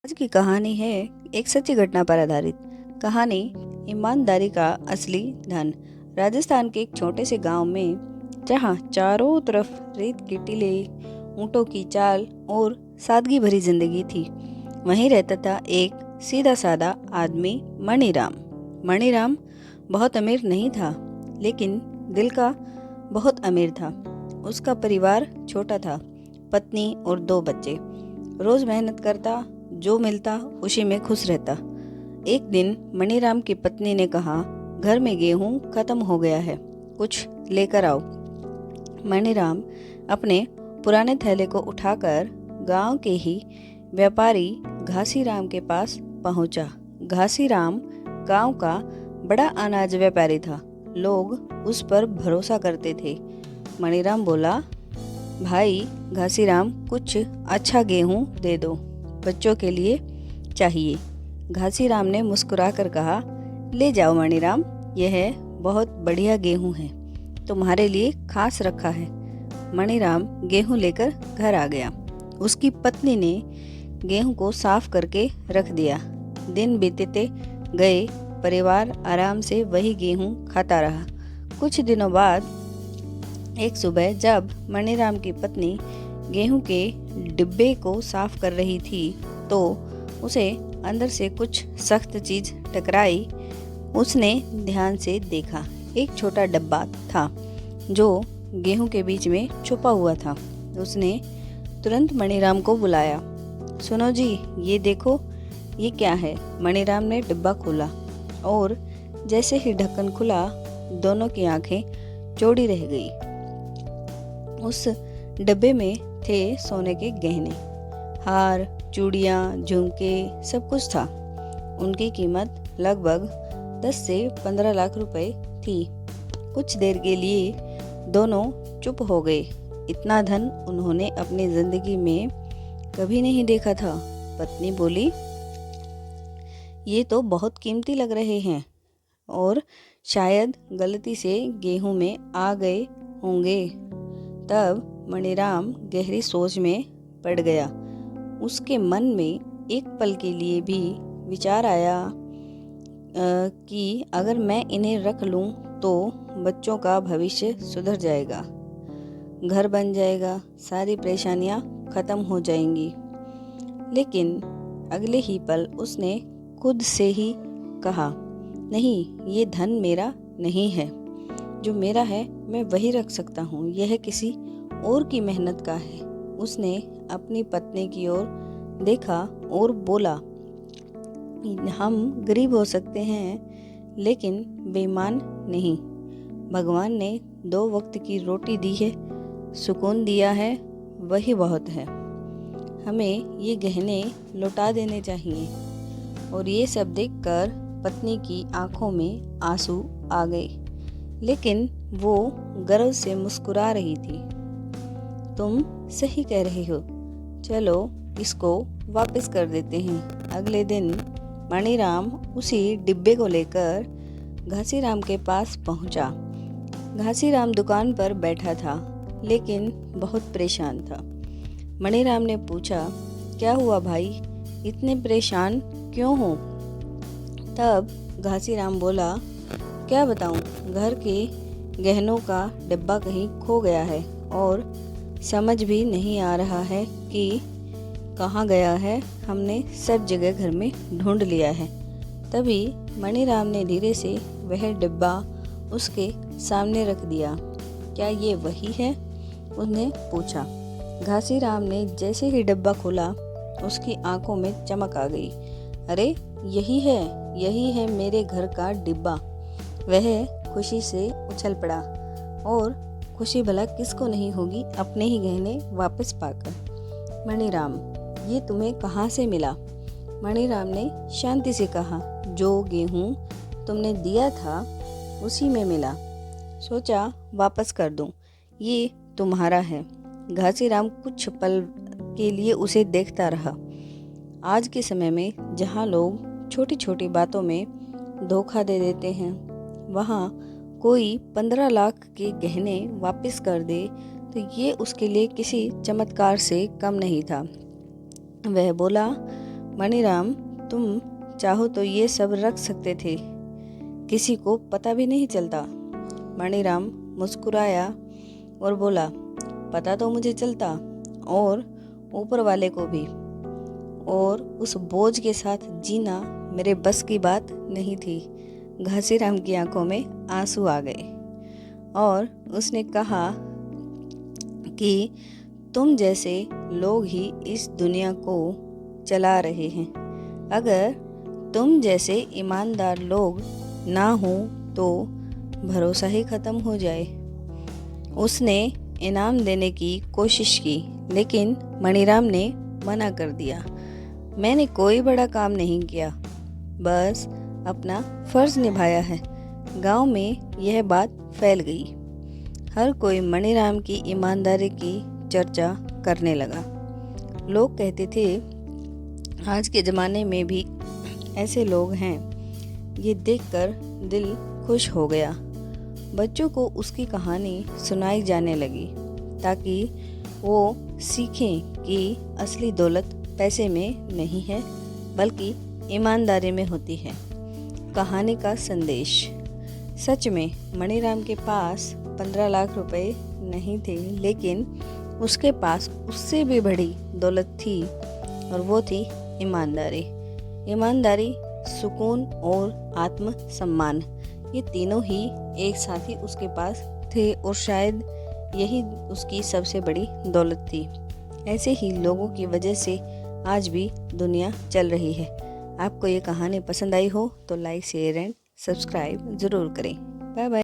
आज की कहानी है एक सच्ची घटना पर आधारित। कहानी ईमानदारी का असली धन। राजस्थान के एक छोटे से गांव में, जहां चारों तरफ रेत के टीले, ऊंटों की चाल और सादगी भरी जिंदगी थी, वहीं रहता था एक सीधा साधा आदमी, मणिराम। मणिराम बहुत अमीर नहीं था, लेकिन दिल का बहुत अमीर था। उसका परिवार छोटा था, पत्नी और 2 बच्चे। रोज मेहनत करता, जो मिलता उसी में खुश रहता। एक दिन मणिराम की पत्नी ने कहा, घर में गेहूं खत्म हो गया है, कुछ लेकर आओ। मणिराम अपने पुराने थैले को उठाकर गांव के ही व्यापारी घासीराम के पास पहुंचा। घासीराम गांव का बड़ा अनाज व्यापारी था। लोग उस पर भरोसा करते थे। मणिराम बोला, भाई घासीराम, कुछ अच्छा गेहूं दे दो, बच्चों के लिए चाहिए। घासीराम ने मुस्कुराकर कहा, ले जाओ मणिराम, यह बहुत बढ़िया गेहूं है, तुम्हारे लिए खास रखा है। मणिराम गेहूं लेकर घर आ गया। उसकी पत्नी ने गेहूं को साफ करके रख दिया। दिन बीतते गए, परिवार आराम से वही गेहूं खाता रहा। कुछ दिनों बाद एक सुबह जब मणिराम की पत्नी गेहूं के डिब्बे को साफ कर रही थी, तो उसे अंदर से कुछ सख्त चीज टकराई। उसने ध्यान से देखा, एक छोटा डब्बा था जो गेहूं के बीच में छुपा हुआ था। उसने तुरंत मणिराम को बुलाया, सुनो जी, ये देखो, ये क्या है। मणिराम ने डिब्बा खोला और जैसे ही ढक्कन खुला, दोनों की आंखें चौड़ी रह गई। उस डब्बे में थे सोने के गहने, हार, चूड़ियाँ, झुमके, सब कुछ था। उनकी कीमत लगभग 10 से 15 लाख रुपए थी। कुछ देर के लिए दोनों चुप हो गए। इतना धन उन्होंने अपनी जिंदगी में कभी नहीं देखा था। पत्नी बोली, ये तो बहुत कीमती लग रहे हैं और शायद गलती से गेहूं में आ गए होंगे। तब मणिराम गहरी सोच में पड़ गया। उसके मन में एक पल के लिए भी विचार आया कि अगर मैं इन्हें रख लूं तो बच्चों का भविष्य सुधर जाएगा, घर बन जाएगा, सारी परेशानियां खत्म हो जाएंगी। लेकिन अगले ही पल उसने खुद से ही कहा, नहीं, ये धन मेरा नहीं है। जो मेरा है मैं वही रख सकता हूँ, यह किसी और की मेहनत का है। उसने अपनी पत्नी की ओर देखा और बोला, हम गरीब हो सकते हैं, लेकिन बेईमान नहीं। भगवान ने 2 वक्त की रोटी दी है, सुकून दिया है, वही बहुत है। हमें ये गहने लौटा देने चाहिए। और ये सब देखकर पत्नी की आंखों में आंसू आ गए, लेकिन वो गर्व से मुस्कुरा रही थी। तुम सही कह रहे हो, चलो इसको वापस कर देते हैं। अगले दिन मणिराम उसी डिब्बे को लेकर घासीराम के पास पहुंचा। घासीराम दुकान पर बैठा था, लेकिन बहुत परेशान था। मणिराम ने पूछा, क्या हुआ भाई, इतने परेशान क्यों हो? तब घासीराम बोला, क्या बताऊं, घर के गहनों का डिब्बा कहीं खो गया है और समझ भी नहीं आ रहा है कि कहाँ गया है। हमने सब जगह घर में ढूंढ लिया है। तभी मणिराम ने धीरे से वह डिब्बा उसके सामने रख दिया। क्या ये वही है? उसने पूछा। घासीराम ने जैसे ही डिब्बा खोला, उसकी आंखों में चमक आ गई। अरे यही है मेरे घर का डिब्बा। वह खुशी से उछल पड़ा, और खुशी भला किसको नहीं होगी अपने ही गहने वापस पाकर। मणिराम, ये तुम्हें कहाँ से मिला? मणिराम ने शांति से कहा, जो गेहूं तुमने दिया था उसी में मिला, सोचा वापस कर दूं, ये तुम्हारा है। घासीराम कुछ पल के लिए उसे देखता रहा। आज के समय में जहाँ लोग छोटी छोटी बातों में धोखा दे देते हैं, वहाँ कोई 15 लाख के गहने वापस कर दे तो ये उसके लिए किसी चमत्कार से कम नहीं था। वह बोला, मणिराम, तुम चाहो तो ये सब रख सकते थे, किसी को पता भी नहीं चलता। मणिराम मुस्कुराया और बोला, पता तो मुझे चलता, और ऊपर वाले को भी, और उस बोझ के साथ जीना मेरे बस की बात नहीं थी। घासीराम की आंखों में आंसू आ गए और उसने कहा कि तुम जैसे लोग ही इस दुनिया को चला रहे हैं। अगर तुम जैसे ईमानदार लोग ना हो तो भरोसा ही खत्म हो जाए। उसने इनाम देने की कोशिश की, लेकिन मणिराम ने मना कर दिया। मैंने कोई बड़ा काम नहीं किया, बस अपना फर्ज निभाया है। गांव में यह बात फैल गई। हर कोई मणिराम की ईमानदारी की चर्चा करने लगा। लोग कहते थे, आज के ज़माने में भी ऐसे लोग हैं। ये देखकर दिल खुश हो गया। बच्चों को उसकी कहानी सुनाई जाने लगी ताकि वो सीखें कि असली दौलत पैसे में नहीं है, बल्कि ईमानदारी में होती है। कहानी का संदेश। सच में मणिराम के पास 15 लाख रुपए नहीं थे, लेकिन उसके पास उससे भी बड़ी दौलत थी, और वो थी ईमानदारी। ईमानदारी, सुकून और आत्मसम्मान, ये तीनों ही एक साथ ही उसके पास थे, और शायद यही उसकी सबसे बड़ी दौलत थी। ऐसे ही लोगों की वजह से आज भी दुनिया चल रही है। आपको ये कहानी पसंद आई हो तो लाइक, शेयर एंड सब्सक्राइब ज़रूर करें। Bye bye.